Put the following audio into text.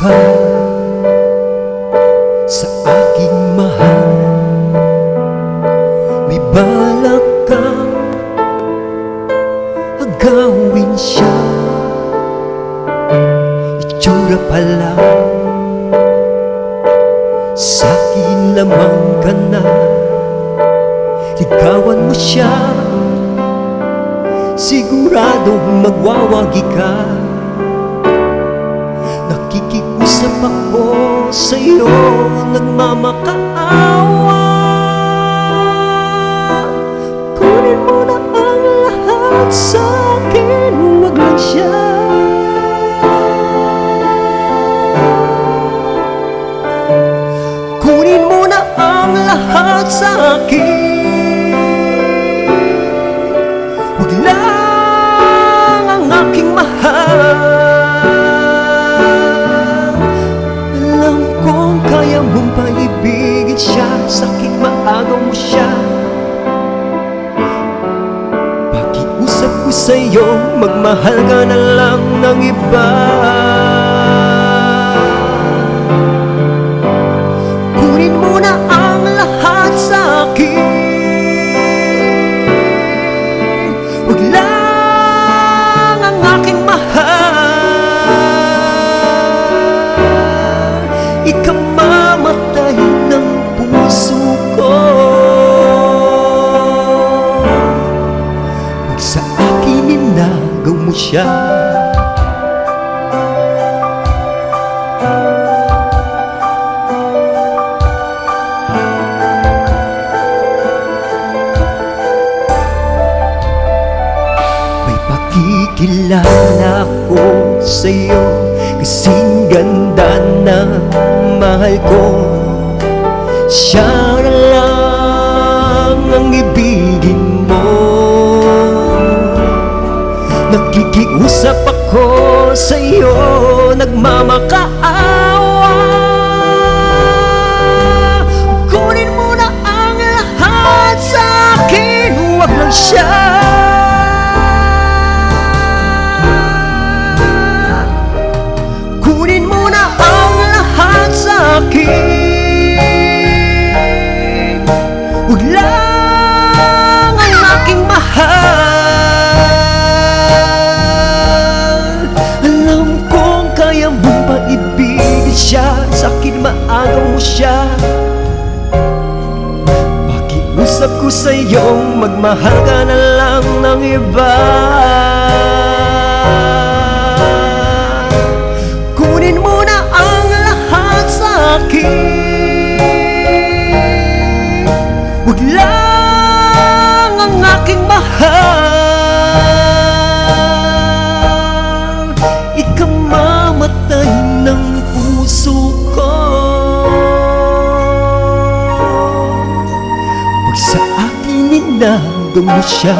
ka sa aking mahal. May balak kang agawin siya. Itsura pa lang, sa'kin lamang ka na. Ligawan mo siya, siguradong magwawagi ka. Nakikiusap ako sa'yo, nagmamakaawa. Kunin mo na ang lahat sa'kin, huwag lang siya. Kunin mo na ang lahat sa'kin, huwag lang ang aking mahal. Alam kong kaya mong paibigin siya, sakit maagaw mo siya. Pakiusap ko sa'yo, magmahal ka na lang ng iba. Kunin mo na ang lahat sa'kin, huwag lang ang aking mahal. Ikamamatay ng puso ko, huwag sa akin inagaw mo siya. Kilala ko sa'yo, kasing ganda na mahal ko. Siya na lang ang ibigin mo. Nakikiusap ako sa'yo, nagmamakaawa. Kunin mo na ang lahat sa'kin, huwag lang siya. Kunin mo na ang lahat sa'kin, huwag lang ang aking mahal. Alam kong kaya mong paibigin siya, sa'kin maagaw mo siya. Pakiusap ko sa'yo, magmahal ka na lang ng iba. Kunin mo na ang lahat sa'kin, huwag lang ang aking mahal. Ikamamatay ng puso ko, huwag sa akin inagaw mo siya.